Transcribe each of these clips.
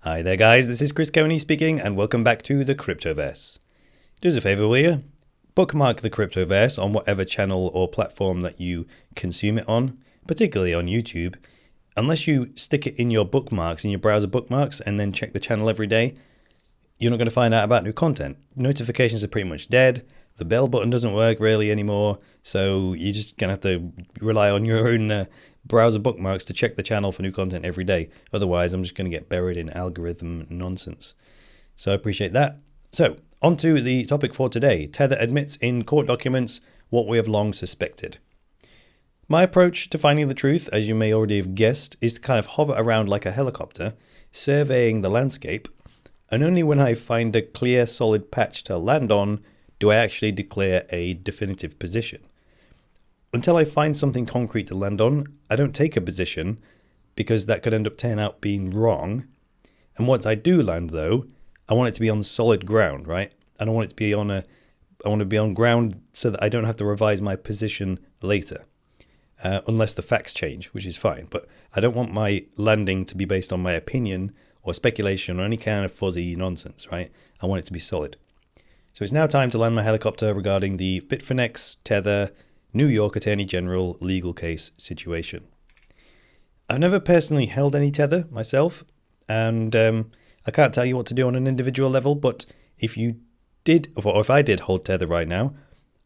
Hi there guys, this is Chris Coney speaking and welcome back to the Cryptoverse. Do us a favour will you? Bookmark the Cryptoverse on whatever channel or platform that you consume it on, particularly on YouTube. Unless you stick it in your bookmarks, in your browser bookmarks, and then check the channel every day, you're not going to find out about new content. Notifications are pretty much dead. The bell button doesn't work really anymore, so you're just going to have to rely on your own browser bookmarks to check the channel for new content every day. Otherwise, I'm just going to get buried in algorithm nonsense. So I appreciate that. So, on to the topic for today. Tether admits in court documents what we have long suspected. My approach to finding the truth, as you may already have guessed, is to kind of hover around like a helicopter, surveying the landscape, and only when I find a clear, solid patch to land on do I actually declare a definitive position. Until I find something concrete to land on, I don't take a position because that could end up turning out being wrong. And once I do land though, I want it to be on solid ground, right? I don't want it to be I want to be on ground so that I don't have to revise my position later. Unless the facts change, which is fine. But I don't want my landing to be based on my opinion or speculation or any kind of fuzzy nonsense, right? I want it to be solid. So it's now time to land my helicopter regarding the Bitfinex, Tether, New York Attorney General legal case situation. I've never personally held any Tether myself, and I can't tell you what to do on an individual level, but if you did, or if I did hold Tether right now,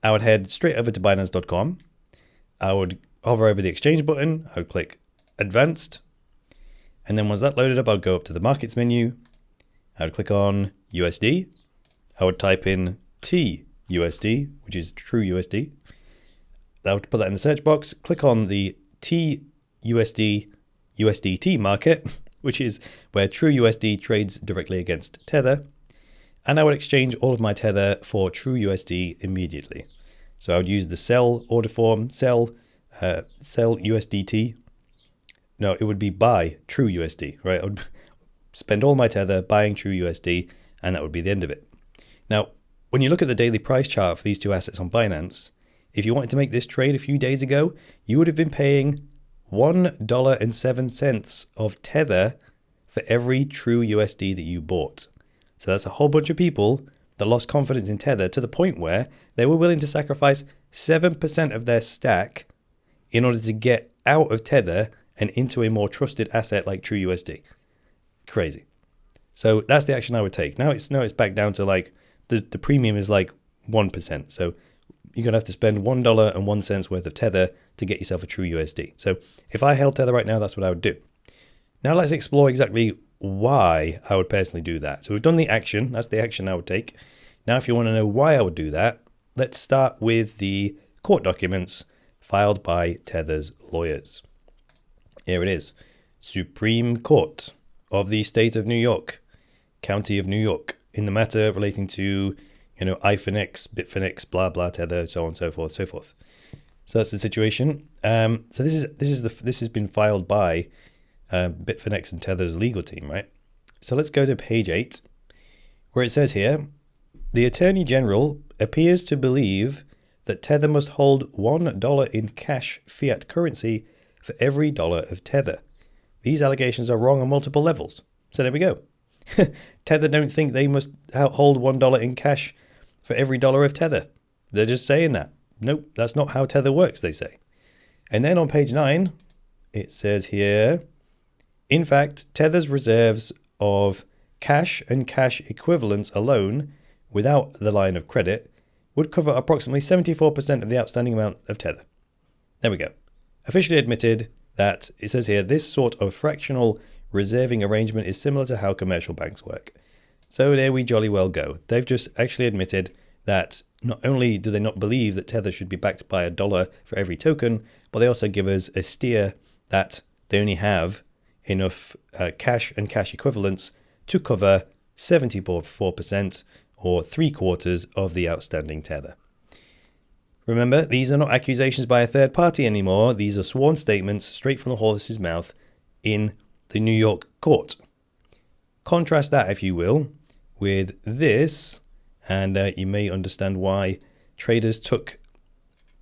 I would head straight over to Binance.com. I would hover over the exchange button, I would click Advanced, and then once that loaded up, I would go up to the Markets menu, I would click on USD, I would type in TUSD, which is True USD. I would put that in the search box, click on the TUSD USDT market, which is where True USD trades directly against Tether, and I would exchange all of my Tether for True USD immediately. So I would use the sell order form, sell USDT. No, it would be buy True USD, right? I would spend all my Tether buying True USD, and that would be the end of it. Now, when you look at the daily price chart for these two assets on Binance, if you wanted to make this trade a few days ago, you would have been paying $1.07 of Tether for every True USD that you bought. So that's a whole bunch of people that lost confidence in Tether to the point where they were willing to sacrifice 7% of their stack in order to get out of Tether and into a more trusted asset like True USD. Crazy. So that's the action I would take. Now it's back down to like the premium is like 1%. So you're going to have to spend $1.01 worth of Tether to get yourself a True USD. So if I held Tether right now, that's what I would do. Now let's explore exactly why I would personally do that. So we've done the action. That's the action I would take. Now, if you want to know why I would do that, let's start with the court documents filed by Tether's lawyers. Here it is. Supreme Court of the State of New York, County of New York, in the matter relating to, iFinex, Bitfinex, blah blah, Tether, so on and so forth, so forth. So that's the situation. So this has been filed by Bitfinex and Tether's legal team, right? So let's go to page 8, where it says here, the Attorney General appears to believe that Tether must hold $1 in cash fiat currency for every dollar of Tether. These allegations are wrong on multiple levels. So there we go. Tether don't think they must hold $1 in cash for every dollar of Tether. They're just saying that. Nope, that's not how Tether works, they say. And then on page 9, it says here, in fact, Tether's reserves of cash and cash equivalents alone, without the line of credit, would cover approximately 74% of the outstanding amount of Tether. There we go. Officially admitted that, it says here, this sort of fractional reserving arrangement is similar to how commercial banks work. So there we jolly well go. They've just actually admitted that not only do they not believe that Tether should be backed by $1 for every token, but they also give us a steer that they only have enough cash and cash equivalents to cover 74% or 3/4 of the outstanding Tether. Remember, these are not accusations by a third party anymore. These are sworn statements straight from the horse's mouth in the New York court. Contrast that, if you will, with this, and you may understand why traders took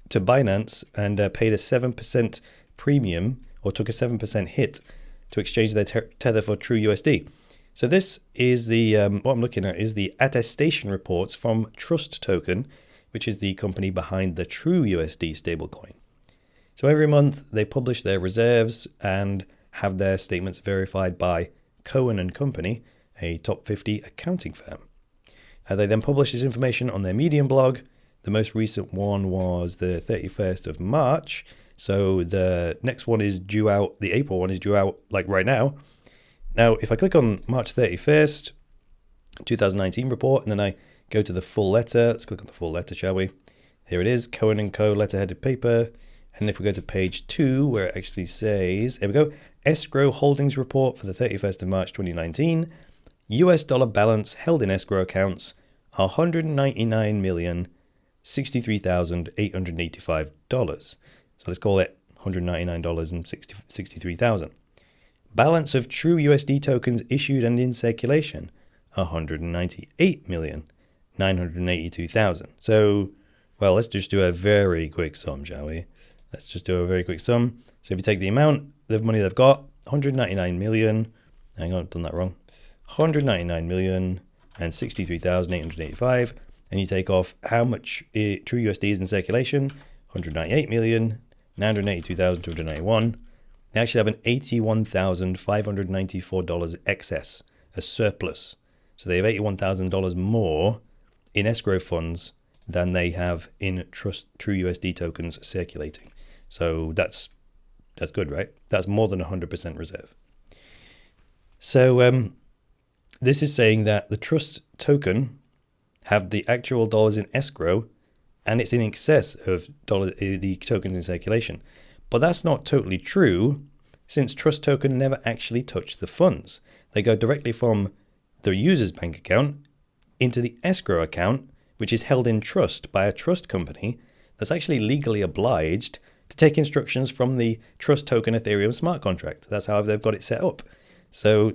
to Binance and paid a 7% premium, or took a 7% hit to exchange their Tether for True USD. So this is the, what I'm looking at is the attestation reports from Trust Token, which is the company behind the True USD stablecoin. So every month they publish their reserves and have their statements verified by Cohen and Company, a top 50 accounting firm. They then publish this information on their Medium blog. The most recent one was the 31st of March. So the next one is due out, the April one is due out like right now. Now, if I click on March 31st, 2019 report, and then I go to the full letter, let's click on the full letter, shall we? Here it is, Cohen & Co. letterheaded paper. And if we go to page 2, where it actually says, there we go, escrow holdings report for the 31st of March 2019, US dollar balance held in escrow accounts are $199,063,885. So let's call it $199,063,000. Balance of true USD tokens issued and in circulation, 198,982,000. So, well, let's just do a very quick sum, shall we? Let's just do a very quick sum. So if you take the amount of money they've got, 199 million, hang on, I've done that wrong, 199,063,885, and you take off how much true USD is in circulation, 198,982,291. They actually have an $81,594 excess, a surplus. So they have $81,000 more in escrow funds than they have in True USD tokens circulating. So that's good, right? That's more than 100% reserve. So this is saying that the Trust token have the actual dollars in escrow, and it's in excess of the tokens in circulation. But that's not totally true, since Trust Token never actually touch the funds. They go directly from the user's bank account into the escrow account, which is held in trust by a trust company that's actually legally obliged to take instructions from the Trust Token Ethereum smart contract. That's how they've got it set up. So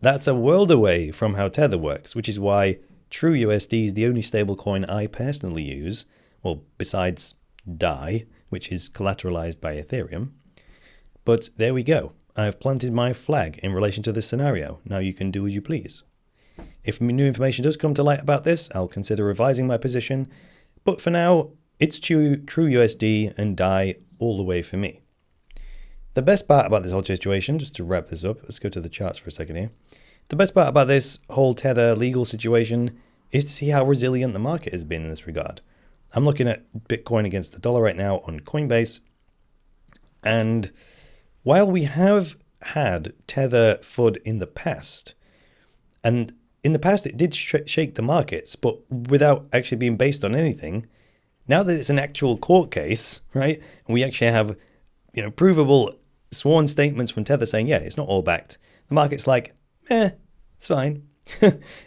that's a world away from how Tether works, which is why True USD is the only stablecoin I personally use, well, besides DAI, which is collateralized by Ethereum. But there we go. I've planted my flag in relation to this scenario. Now you can do as you please. If new information does come to light about this, I'll consider revising my position. But for now, it's True USD and DAI all the way for me. The best part about this whole situation, just to wrap this up, let's go to the charts for a second here. The best part about this whole Tether legal situation is to see how resilient the market has been in this regard. I'm looking at Bitcoin against the dollar right now on Coinbase. And while we have had Tether FUD in the past, and in the past it did shake the markets, but without actually being based on anything, now that it's an actual court case, right, and we actually have, provable sworn statements from Tether saying, yeah, it's not all backed, the market's like, it's fine.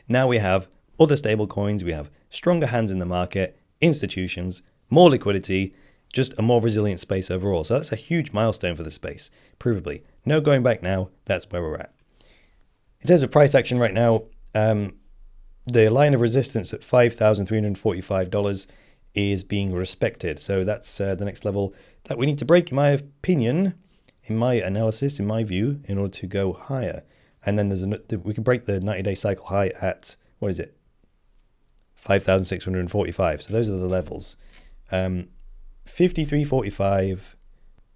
Now we have other stable coins, we have stronger hands in the market, institutions, more liquidity, just a more resilient space overall. So that's a huge milestone for the space, provably. No going back now, that's where we're at. In terms of price action right now, the line of resistance at $5,345 is being respected. So that's the next level that we need to break, in my opinion, in my analysis, in my view, in order to go higher. And then we can break the 90-day cycle high at, what is it? 5,645. So those are the levels. 53.45,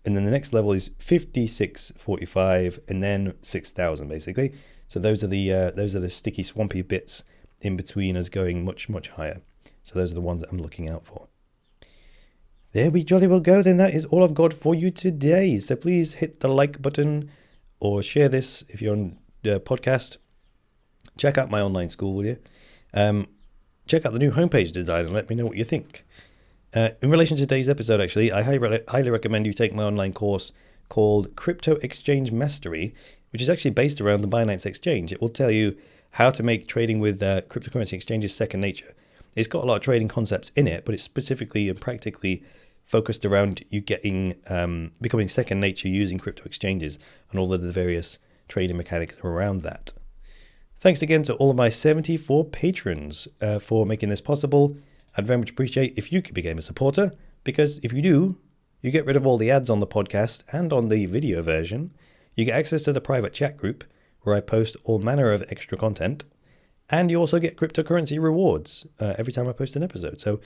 and then the next level is 56.45, and then 6,000 basically. So those are the sticky, swampy bits in between us going much, much higher. So those are the ones that I'm looking out for. There we jolly well go. Then that is all I've got for you today. So please hit the like button or share this if you're on the podcast. Check out my online school, will you? Check out the new homepage design and let me know what you think. In relation to today's episode, actually, I highly recommend you take my online course called Crypto Exchange Mastery, which is actually based around the Binance Exchange. It will tell you how to make trading with cryptocurrency exchanges second nature. It's got a lot of trading concepts in it, but it's specifically and practically focused around you becoming second nature using crypto exchanges and all of the various trading mechanics around that. Thanks again to all of my 74 patrons for making this possible. I'd very much appreciate if you could become a supporter, because if you do, you get rid of all the ads on the podcast and on the video version. You get access to the private chat group, where I post all manner of extra content. And you also get cryptocurrency rewards every time I post an episode. So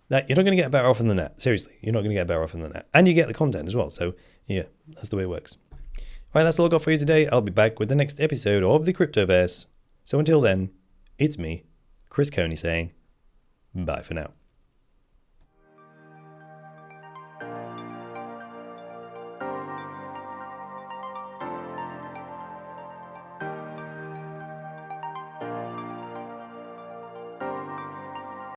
that you're not going to get better off than that. Seriously, you're not going to get better off than that. And you get the content as well. So yeah, that's the way it works. All right, that's all I've got for you today. I'll be back with the next episode of the Cryptoverse. So until then, it's me, Chris Coney, saying bye for now.